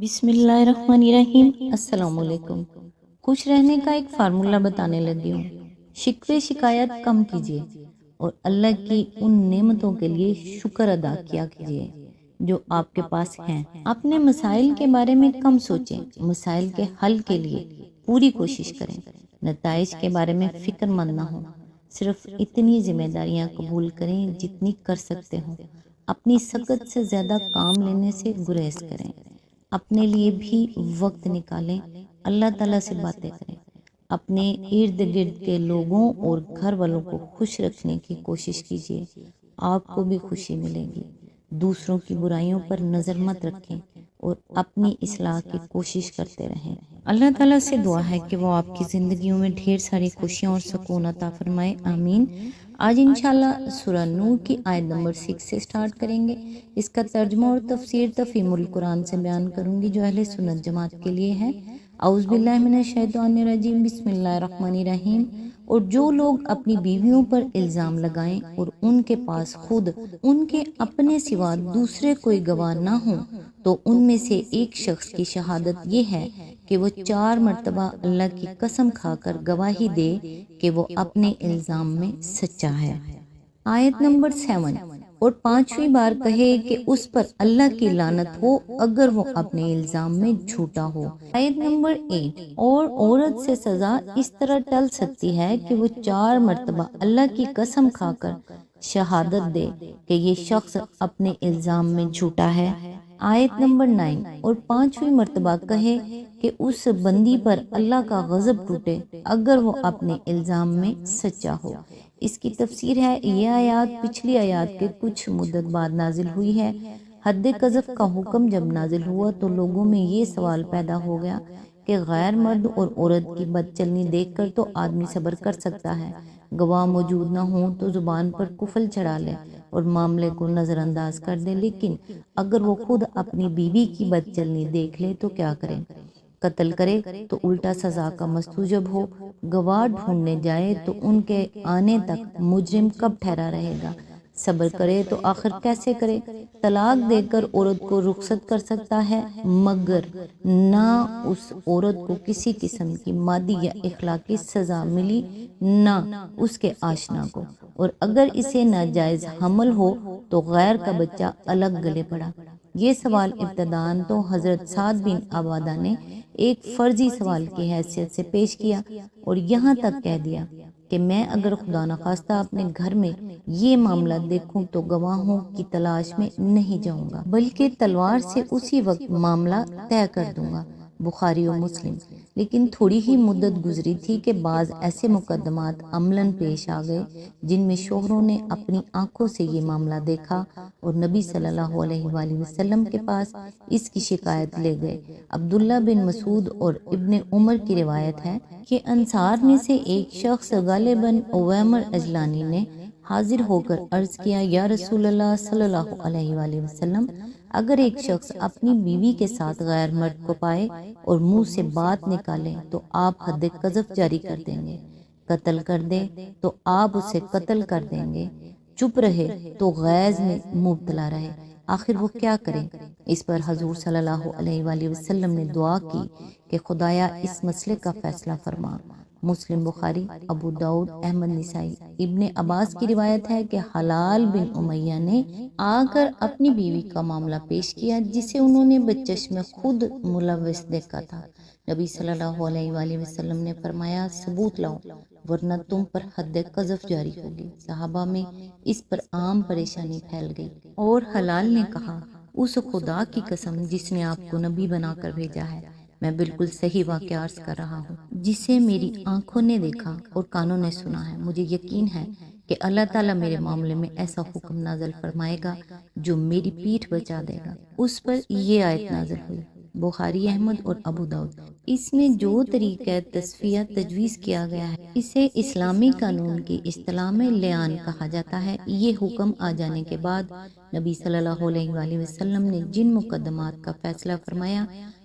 بسم اللہ الرحمن الرحیم۔ السلام علیکم۔ خوش رہنے کا ایک فارمولہ بتانے لگی ہوں۔ شکوے شکایت کم کیجیے اور اللہ کی ان نعمتوں کے لیے شکر ادا کیا کیجیے جو آپ کے پاس ہیں۔ اپنے مسائل کے بارے میں کم سوچیں، مسائل کے حل کے لیے پوری کوشش کریں۔ نتائج کے بارے میں فکر مند نہ ہوں، صرف اتنی ذمہ داریاں قبول کریں جتنی کر سکتے ہوں۔ اپنی سکت سے زیادہ کام لینے سے گریز کریں۔ اپنے لیے بھی وقت نکالیں، اللہ تعالیٰ سے باتیں کریں۔ اپنے ارد گرد کے لوگوں اور گھر والوں کو خوش رکھنے کی کوشش کیجیے، آپ کو بھی خوشی ملے گی۔ دوسروں کی برائیوں پر نظر مت رکھیں اور اپنی اصلاح کی کوشش کرتے رہیں۔ اللہ تعالیٰ سے دعا ہے کہ وہ آپ کی زندگیوں میں ڈھیر ساری خوشیاں اور سکون عطا فرمائے، آمین۔ آج انشاءاللہ سورہ نور کی آیت نمبر 6 سے سٹارٹ کریں گے۔ اس کا ترجمہ اور تفسیر تفہیم القرآن سے بیان کروں گی جو اہل سنت جماعت کے لیے ہے۔ اعوذ باللہ من الشیطان الرجیم، بسم اللہ الرحمن الرحیم۔ اور جو لوگ اپنی بیویوں پر الزام لگائیں اور ان کے پاس خود ان کے اپنے سوا دوسرے کوئی گواہ نہ ہوں تو ان میں سے ایک شخص کی شہادت یہ ہے کہ وہ 4 مرتبہ اللہ کی قسم کھا کر گواہی دے کہ وہ اپنے الزام میں سچا ہے۔ آیت نمبر 7، اور 5ویں بار کہے کہ اس پر اللہ کی لعنت ہو اگر وہ اپنے الزام میں جھوٹا ہو۔ آیت نمبر 8، اور عورت سے سزا اس طرح ٹل سکتی ہے کہ وہ 4 مرتبہ اللہ کی قسم کھا کر شہادت دے کہ یہ شخص اپنے الزام میں جھوٹا ہے۔ آیت نمبر 9، اور 5ویں مرتبہ کہے کہ اس بندی پر اللہ کا غضب ٹوٹے اگر وہ اپنے الزام میں سچا ہو۔ اس کی تفسیر ہے، یہ آیات پچھلی آیات کے کچھ مدت بعد نازل ہوئی ہے۔ حد قذف کا حکم جب نازل ہوا تو لوگوں میں یہ سوال پیدا ہو گیا کہ غیر مرد اور عورت کی بد چلنی دیکھ کر تو آدمی صبر کر سکتا ہے، گواہ موجود نہ ہوں تو زبان پر کفل چڑھا لے اور معاملے کو نظر انداز کر دے، لیکن اگر وہ خود اپنی بیوی کی بد چلنی دیکھ لے تو کیا کرے؟ قتل کرے تو الٹا سزا کا مستوجب ہو، گواہ ڈھونڈنے جائے تو ان کے آنے تک مجرم کب ٹھہرا رہے گا؟ صبر کرے تو آخر کیسے کرے؟ طلاق دے کر عورت کو رخصت کر سکتا ہے مگر نہ اس عورت کو کسی قسم کی مادی یا اخلاقی سزا ملی نہ اس کے آشنا کو، اور اگر اسے ناجائز حمل ہو تو غیر کا بچہ الگ گلے پڑا۔ یہ سوال ابتداً تو حضرت سعد بن عبادہ نے ایک فرضی سوال کی حیثیت سے پیش کیا اور یہاں تک کہہ دیا کہ میں اگر خدا نخواستہ اپنے گھر میں یہ معاملہ دیکھوں تو گواہوں کی تلاش میں نہیں جاؤں گا بلکہ تلوار سے اسی وقت معاملہ طے کر دوں گا، بخاری و مسلم۔ لیکن تھوڑی ہی مدت گزری تھی کہ بعض ایسے مقدمات عملاً پیش آ گئے جن میں شوہروں نے اپنی آنکھوں سے یہ معاملہ دیکھا اور نبی صلی اللہ علیہ وآلہ وسلم کے پاس اس کی شکایت لے گئے۔ عبداللہ بن مسعود اور ابن عمر کی روایت ہے کہ انصار میں سے ایک شخص غالباً اویمر اجلانی نے حاضر ہو کر عرض کیا، یا رسول اللہ صلی اللہ علیہ وآلہ وسلم، اگر ایک شخص اپنی بیوی کے ساتھ غیر مرد کو پائے اور منہ سے بات نکالے تو آپ حد قذف جاری کر دیں گے، قتل کر دے تو آپ اسے قتل کر دیں گے، چپ رہے تو غیظ میں مبتلا رہے، آخر وہ کیا کرے؟ اس پر حضور صلی اللہ علیہ وآلہ وسلم نے دعا کی کہ خدایا اس مسئلے کا فیصلہ فرما۔ مسلم، بخاری، ابو داؤد، احمد نسائی۔ ابن عباس کی روایت ہے کہ حلال بن امیہ نے آ کر اپنی بیوی کا معاملہ پیش کیا جسے انہوں نے بچشم خود ملوث دیکھا تھا۔ نبی صلی اللہ علیہ وآلہ وسلم نے فرمایا، ثبوت لاؤ ورنہ تم پر حد قذف جاری ہوگی۔ صحابہ میں اس پر عام پریشانی پھیل گئی اور حلال نے کہا، اس خدا کی قسم جس نے آپ کو نبی بنا کر بھیجا ہے، میں بالکل صحیح واقعہ عرض کر رہا ہوں جسے میری آنکھوں نے دیکھا اور کانوں نے سنا ہے۔ مجھے یقین ہے کہ اللہ تعالیٰ میرے معاملے میں ایسا حکم نازل فرمائے گا جو میری پیٹھ بچا دے گا۔ اس پر یہ آیت نازل ہوئی، بخاری، احمد اور ابو داؤد۔ اس میں جو طریقہ تصفیہ تجویز کیا گیا ہے اسے اسلامی قانون کی اصطلاح میں لعان کہا جاتا ہے۔ یہ حکم آ جانے کے بعد نبی صلی اللہ علیہ وآلہ وسلم نے جن مقدمات کا فیصلہ فرمایا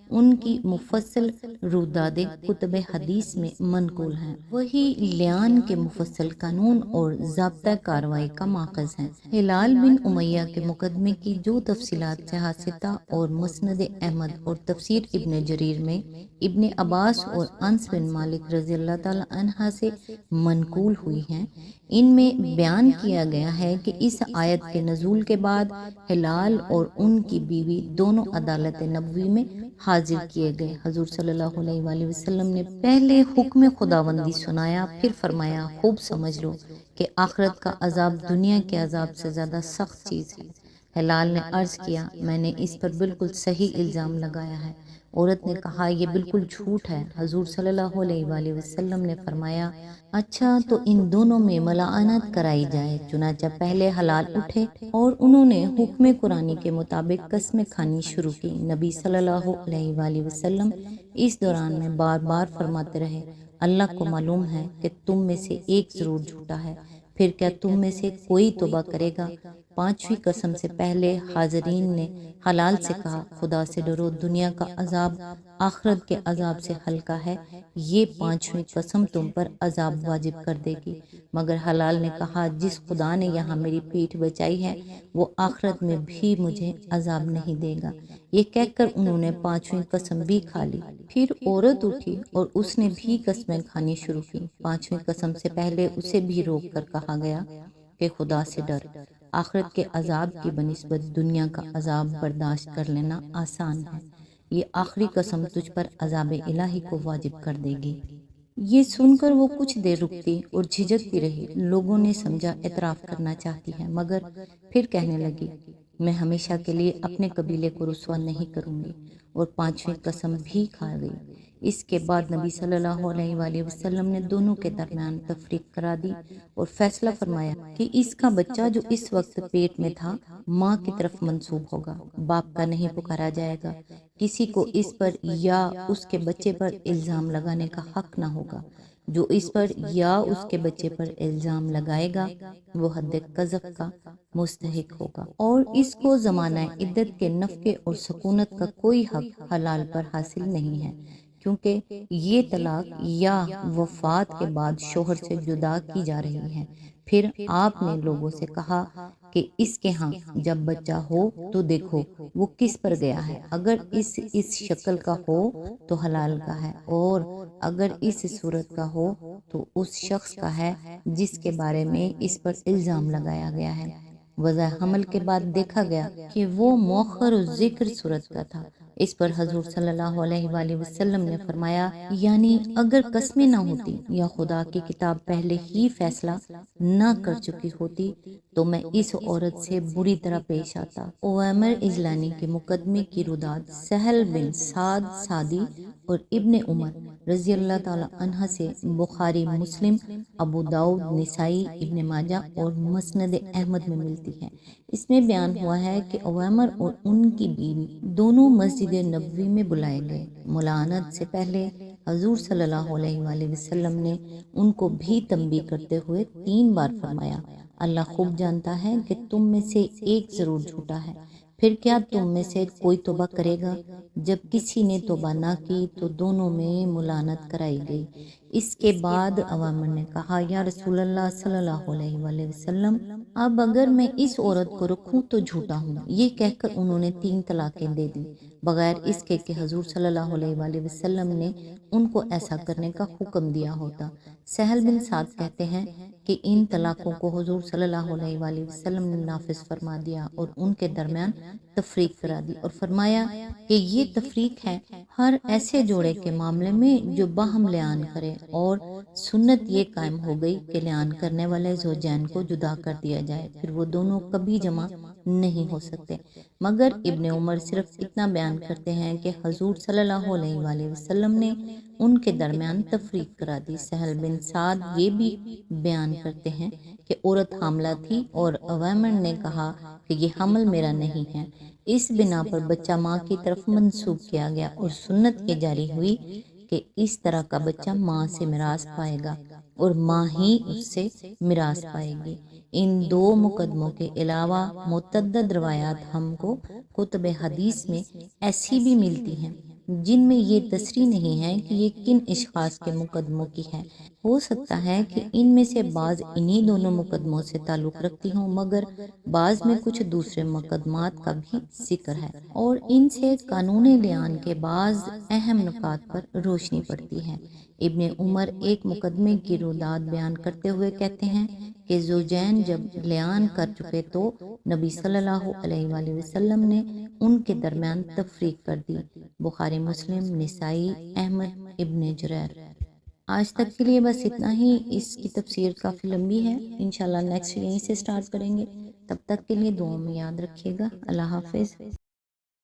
ان کی مفصل روداد کتب حدیث میں منقول ہیں۔ وہی لیان کے مفصل قانون اور ضابطہ کاروائی کا ماخذ ہیں۔ ہلال بن امیہ کے مقدمے کی جو تفصیلات صحاح ستہ اور مسند احمد اور تفسیر ابن جریر میں ابن عباس اور انس بن مالک رضی اللہ تعالی عنہ سے منقول ہوئی ہیں، ان میں بیان کیا گیا ہے کہ اس آیت کے نزول کے بعد ہلال اور ان کی بیوی دونوں عدالت نبوی میں حاضر کیے گئے۔ حضور صلی اللہ علیہ وآلہ وسلم نے پہلے حکم خداوندی سنایا، پھر فرمایا خوب سمجھ لو کہ آخرت کا عذاب دنیا کے عذاب سے زیادہ سخت چیز ہے۔ ہلال نے عرض کیا، میں نے اس پر بالکل صحیح الزام لگایا ہے۔ عورت نے کہا، یہ بالکل جھوٹ ہے۔ حضور صلی اللہ علیہ وآلہ وسلم نے فرمایا، اچھا تو ان دونوں میں ملاعنت کرائی جائے۔ چنانچہ پہلے ہلال اٹھے اور انہوں نے حکم قرآنی کے مطابق قسمیں کھانی شروع کی۔ نبی صلی اللہ علیہ وآلہ وسلم اس دوران میں بار بار فرماتے رہے، اللہ کو معلوم ہے کہ تم میں سے ایک ضرور جھوٹا ہے، پھر کیا تم میں سے کوئی توبہ کرے گا؟ پانچویں قسم سے پہلے حاضرین نے حلال سے کہا، خدا سے ڈرو، دنیا کا عذاب آخرت کے عذاب سے ہلکا ہے، یہ پانچویں قسم تم پر عذاب واجب کر دے گی۔ مگر حلال نے کہا، جس خدا نے یہاں میری پیٹھ بچائی ہے وہ آخرت میں بھی مجھے عذاب نہیں دے گا۔ یہ کہہ کر انہوں نے پانچویں قسم بھی کھا لی۔ پھر عورت اٹھی اور اس نے بھی قسمیں کھانی شروع کی۔ پانچویں قسم سے پہلے اسے بھی روک کر کہا گیا کہ خدا سے ڈر، آخرت کے عذاب کی بنسبت دنیا کا عذاب برداشت کر لینا آسان ہے، یہ آخری قسم تجھ پر عذاب الہی کو واجب کر دے گی۔ یہ سن کر وہ کچھ دیر رکتی اور جھجکتی رہی۔ لوگوں نے سمجھا اعتراف کرنا چاہتی ہے، مگر پھر کہنے لگی، میں ہمیشہ کے لیے اپنے قبیلے کو رسوا نہیں کروں گی، اور پانچویں قسم بھی کھا گئی۔ اس کے بعد نبی صلی اللہ علیہ وآلہ وسلم نے دونوں کے درمیان تفریق کرا دی اور فیصلہ فرمایا کہ اس کا بچہ جو اس وقت پیٹ میں تھا ماں کی طرف منسوب ہوگا، باپ کا نہیں پکارا جائے گا۔ کسی کو اس پر یا اس کے بچے پر الزام لگانے کا حق نہ ہوگا۔ جو اس پر یا اس کے بچے پر الزام لگائے گا وہ حد قذف کا مستحق ہوگا، اور اس کو زمانہ عدت کے نفقے اور سکونت کا کوئی حق حلال پر حاصل نہیں ہے، کیونکہ یہ طلاق یا وفات کے بعد شوہر سے جدا کی جا رہی ہے۔ پھر آپ نے لوگوں سے کہا کہ اس کے ہاں جب بچہ ہو تو دیکھو وہ کس پر گیا ہے، اگر اس شکل کا ہو تو حلال کا ہے، اور اگر اس صورت کا ہو تو اس شخص کا ہے جس کے بارے میں اس پر الزام لگایا گیا ہے۔ وضع حمل کے بعد دیکھا گیا کہ وہ مؤخر الذکر صورت کا تھا۔ اس پر حضور صلی اللہ علیہ وآلہ وسلم نے فرمایا، یعنی اگر قسمیں نہ ہوتی یا خدا کی کتاب پہلے ہی فیصلہ نہ کر چکی ہوتی تو میں اس عورت سے بری طرح پیش آتا۔ اویمر اجلانی کے مقدمے کی روداد سہل بن سعد سعدی اور ابن عمر رضی اللہ تعالی عنہ سے بخاری، مسلم، ابو داؤد، نسائی، ابن ماجہ اور مسند احمد میں ملتی ہے۔ اس میں بیان ہوا ہے کہ اویمر اور ان کی بیوی دونوں مسجد نبوی میں بلائے گئے۔ ملاعنت سے پہلے حضور صلی اللہ علیہ وآلہ وسلم نے ان کو بھی تنبیہ کرتے ہوئے 3 بار فرمایا، اللہ خوب جانتا ہے کہ تم میں سے ایک ضرور جھوٹا ہے، پھر کیا تم میں سے کوئی توبہ کرے گا؟ جب کسی نے توبہ نہ کی تو دونوں میں ملاعنت کرائی گئی۔ اس کے بعد اوامر نے کہا، یا رسول اللہ صلی اللہ علیہ وآلہ وسلم، اب اگر میں اس عورت کو رکھوں تو جھوٹا ہوں۔ یہ کہہ کر انہوں نے 3 طلاقیں دے دی، بغیر اس کے کہ حضور صلی اللہ علیہ وآلہ وسلم نے ان کو ایسا کرنے کا حکم دیا ہوتا۔ سہل بن سعد کہتے ہیں کہ ان طلاقوں کو حضور صلی اللہ علیہ وآلہ وسلم نے نافذ فرما دیا اور ان کے درمیان تفریق کرا دی، اور فرمایا کہ یہ تفریق ہے ہر ایسے جوڑے کے معاملے میں جو باہم لعان کرے، اور سنت یہ قائم ہو گئی کہ لعان کرنے والے زوجین کو جدا کر دیا جائے، پھر وہ دونوں کبھی جمع نہیں ہو سکتے۔ مگر ابن عمر صرف اتنا بیان کرتے ہیں کہ حضور صلی اللہ علیہ وآلہ وسلم نے ان کے درمیان تفریق کرا دی۔ سہل بن سعد یہ بھی بیان کرتے ہیں کہ عورت حاملہ تھی اور اویمر نے کہا کہ یہ حمل میرا نہیں ہے، اس بنا پر بچہ ماں کی طرف منسوب کیا گیا، اور سنت یہ جاری ہوئی کہ اس طرح کا بچہ ماں سے میراث پائے گا اور ماں ہی اس سے میراث پائے گی۔ ان 2 مقدموں کے علاوہ متعدد روایات ہم کو کتب حدیث میں ایسی بھی ملتی ہیں جن میں یہ تصریح نہیں ہے کہ یہ کن اشخاص کے مقدموں کی ہے۔ ہو سکتا ہے کہ ان میں سے بعض انہی دونوں مقدموں سے تعلق رکھتی ہوں، مگر بعض میں کچھ دوسرے مقدمات کا بھی ذکر ہے اور ان سے قانون لعان کے بعض اہم نکات پر روشنی پڑتی ہے۔ ابن عمر ایک مقدمے کی رویداد بیان کرتے ہوئے کہتے ہیں کہ زوجین جب لعان کر چکے تو نبی صلی اللہ علیہ وآلہ وسلم نے ان کے درمیان تفریق کر دی۔ بخاری، مسلم، نسائی، احمد، ابن جریر۔ آج تک کے لیے بس اتنا ہی۔ اس کی تفسیر کافی لمبی ہے، انشاءاللہ نیکسٹ یہیں سے سٹارٹ کریں گے۔ تب تک کے لیے دعاؤں میں یاد رکھیے گا۔ اللہ حافظ۔